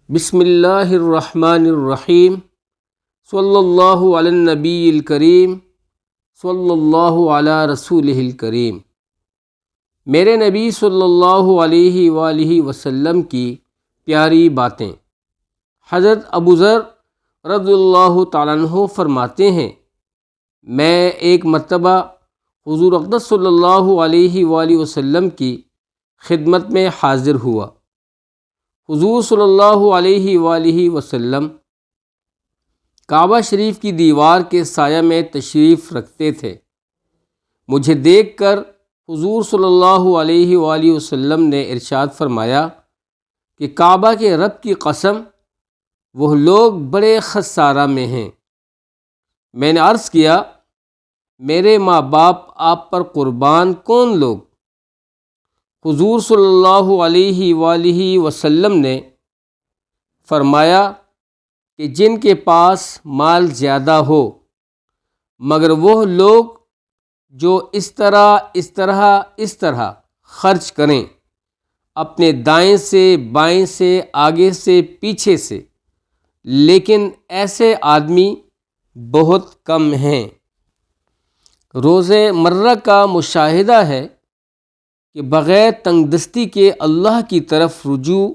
بسم اللہ الرحمن الرحیم صلی اللہ علی النبی الکریم صلی اللہ علی رسولہ الکریم۔ میرے نبی صلی اللہ علیہ وآلہ وسلم کی پیاری باتیں۔ حضرت ابو ذر رضی اللہ تعالیٰ عنہ فرماتے ہیں، میں ایک مرتبہ حضور اقدس صلی اللہ علیہ وآلہ وسلم کی خدمت میں حاضر ہوا۔ حضور صلی اللہ علیہ وآلہ وسلم کعبہ شریف کی دیوار کے سایہ میں تشریف رکھتے تھے۔ مجھے دیکھ کر حضور صلی اللہ علیہ وآلہ وسلم نے ارشاد فرمایا کہ کعبہ کے رب کی قسم، وہ لوگ بڑے خسارہ میں ہیں۔ میں نے عرض کیا، میرے ماں باپ آپ پر قربان کون لوگ؟ حضور صلی اللہ علیہ وآلہ وسلم نے فرمایا کہ جن کے پاس مال زیادہ ہو، مگر وہ لوگ جو اس طرح خرچ کریں، اپنے دائیں سے بائیں سے آگے سے پیچھے سے، لیکن ایسے آدمی بہت کم ہیں۔ روز مرہ کا مشاہدہ ہے کہ بغیر تنگ دستی کے اللہ کی طرف رجوع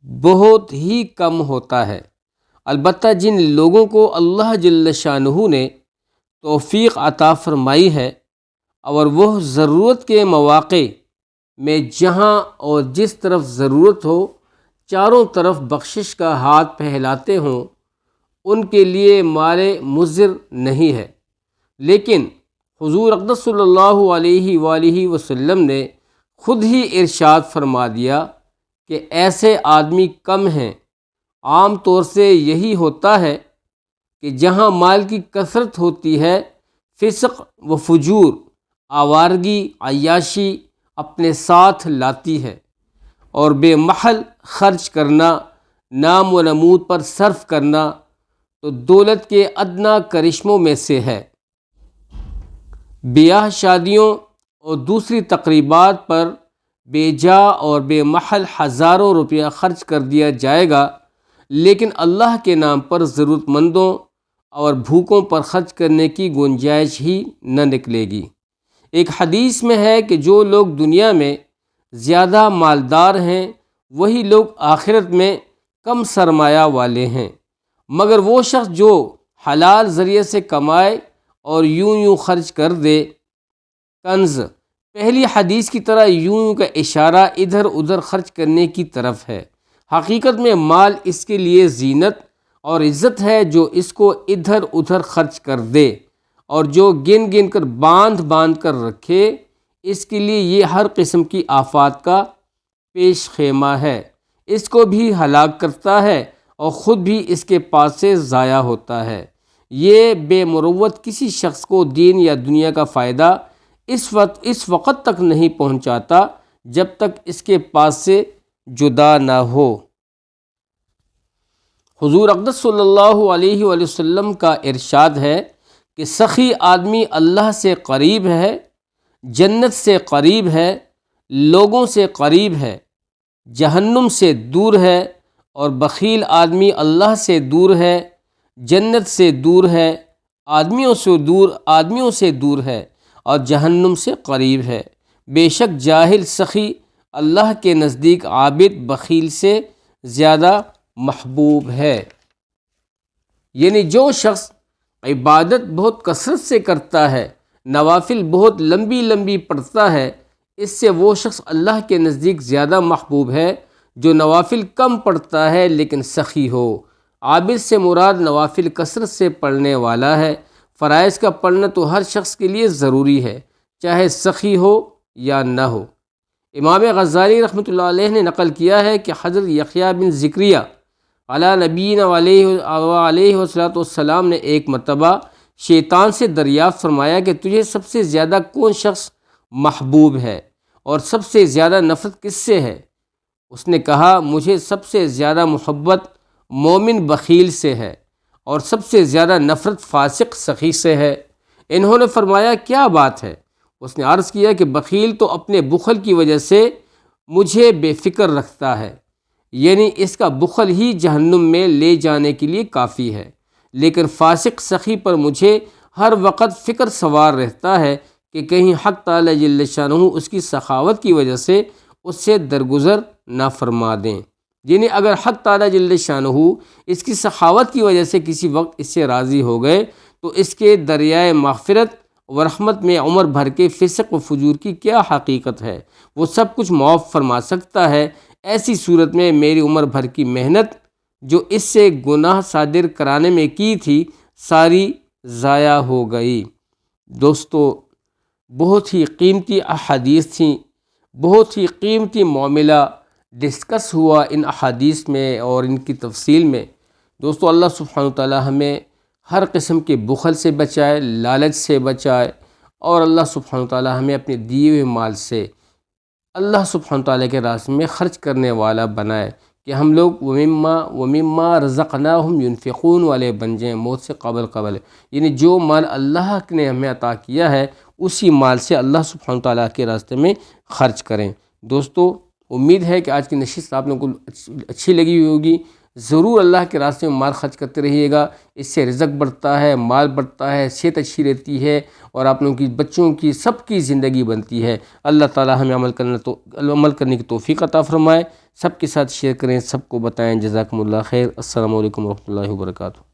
بہت ہی کم ہوتا ہے۔ البتہ جن لوگوں کو اللہ جل شانہ نے توفیق عطا فرمائی ہے اور وہ ضرورت کے مواقع میں جہاں اور جس طرف ضرورت ہو چاروں طرف بخشش کا ہاتھ پھیلاتے ہوں، ان کے لیے مال مضر نہیں ہے۔ لیکن حضور اقدس صلی اللہ علیہ وآلہ وسلم نے خود ہی ارشاد فرما دیا کہ ایسے آدمی کم ہیں۔ عام طور سے یہی ہوتا ہے کہ جہاں مال کی کثرت ہوتی ہے، فسق و فجور، آوارگی، عیاشی اپنے ساتھ لاتی ہے، اور بے محل خرچ کرنا، نام و نمود پر صرف کرنا تو دولت کے ادنیٰ کرشموں میں سے ہے۔ بیاہ شادیوں اور دوسری تقریبات پر بے جا اور بے محل ہزاروں روپیہ خرچ کر دیا جائے گا، لیکن اللہ کے نام پر ضرورت مندوں اور بھوکوں پر خرچ کرنے کی گنجائش ہی نہ نکلے گی۔ ایک حدیث میں ہے کہ جو لوگ دنیا میں زیادہ مالدار ہیں، وہی لوگ آخرت میں کم سرمایہ والے ہیں، مگر وہ شخص جو حلال ذریعے سے کمائے اور یوں خرچ کر دے۔ کنز پہلی حدیث کی طرح یوں کا اشارہ ادھر ادھر خرچ کرنے کی طرف ہے۔ حقیقت میں مال اس کے لیے زینت اور عزت ہے جو اس کو ادھر ادھر خرچ کر دے، اور جو گن گن کر باندھ کر رکھے، اس کے لیے یہ ہر قسم کی آفات کا پیش خیمہ ہے، اس کو بھی ہلاک کرتا ہے اور خود بھی اس کے پاس سے ضائع ہوتا ہے۔ یہ بے مروت کسی شخص کو دین یا دنیا کا فائدہ اس وقت تک نہیں پہنچاتا جب تک اس کے پاس سے جدا نہ ہو۔ حضور اقدس صلی اللہ علیہ وآلہ وسلم کا ارشاد ہے کہ سخی آدمی اللہ سے قریب ہے، جنت سے قریب ہے، لوگوں سے قریب ہے، جہنم سے دور ہے، اور بخیل آدمی اللہ سے دور ہے، جنت سے دور ہے، آدمیوں سے دور ہے، اور جہنم سے قریب ہے۔ بے شک جاہل سخی اللہ کے نزدیک عابد بخیل سے زیادہ محبوب ہے۔ یعنی جو شخص عبادت بہت کثرت سے کرتا ہے، نوافل بہت لمبی لمبی پڑھتا ہے، اس سے وہ شخص اللہ کے نزدیک زیادہ محبوب ہے جو نوافل کم پڑھتا ہے لیکن سخی ہو۔ عابد سے مراد نوافل کثرت سے پڑھنے والا ہے۔ فرائض کا پڑھنا تو ہر شخص کے لیے ضروری ہے، چاہے سخی ہو یا نہ ہو۔ امام غزالی رحمۃ اللہ علیہ نے نقل کیا ہے کہ حضرت یحییٰ بن زکریا علی نبینا علیہ والسلام نے ایک مرتبہ شیطان سے دریافت فرمایا کہ تجھے سب سے زیادہ کون شخص محبوب ہے اور سب سے زیادہ نفرت کس سے ہے؟ اس نے کہا، مجھے سب سے زیادہ محبت مومن بخیل سے ہے اور سب سے زیادہ نفرت فاسق سخی سے ہے۔ انہوں نے فرمایا، کیا بات ہے؟ اس نے عرض کیا کہ بخیل تو اپنے بخل کی وجہ سے مجھے بے فکر رکھتا ہے، یعنی اس کا بخل ہی جہنم میں لے جانے کے لیے کافی ہے۔ لیکن فاسق سخی پر مجھے ہر وقت فکر سوار رہتا ہے کہ کہیں حق تعالی جل شانہ اس کی سخاوت کی وجہ سے اس سے درگزر نہ فرما دیں۔ یعنی اگر حق تعالی جل شانہ اس کی سخاوت کی وجہ سے کسی وقت اس سے راضی ہو گئے تو اس کے دریائے مغفرت و رحمت میں عمر بھر کے فسق و فجور کی کیا حقیقت ہے؟ وہ سب کچھ معاف فرما سکتا ہے۔ ایسی صورت میں میری عمر بھر کی محنت جو اس سے گناہ صادر کرانے میں کی تھی ساری ضائع ہو گئی۔ دوستو، بہت ہی قیمتی احادیث تھیں، بہت ہی قیمتی معاملہ ڈسکس ہوا ان احادیث میں اور ان کی تفصیل میں۔ دوستو، اللہ سبحانہ وتعالی ہمیں ہر قسم کے بخل سے بچائے، لالچ سے بچائے، اور اللہ سبحانہ وتعالی ہمیں اپنے دیے ہوئے مال سے اللہ سبحانہ وتعالی کے راستے میں خرچ کرنے والا بنائے کہ ہم لوگ وَمِمَّا رَزَقْنَاهُمْ يُنْفِقُونَ والے بن جائیں موت سے قبل۔ یعنی جو مال اللہ نے ہمیں عطا کیا ہے اسی مال سے اللہ سبحانہ وتعالی کے راستے میں خرچ کریں۔ دوستو، امید ہے کہ آج کی نشست آپ لوگوں کو اچھی لگی ہوگی۔ ضرور اللہ کے راستے میں مال خرچ کرتے رہیے گا، اس سے رزق بڑھتا ہے، مال بڑھتا ہے، صحت اچھی رہتی ہے، اور آپ لوگوں کی بچوں کی سب کی زندگی بنتی ہے۔ اللہ تعالی ہمیں عمل کرنے کی توفیق عطا فرمائے۔ سب کے ساتھ شیئر کریں، سب کو بتائیں۔ جزاکم اللہ خیر۔ السلام علیکم ورحمۃ اللہ وبرکاتہ۔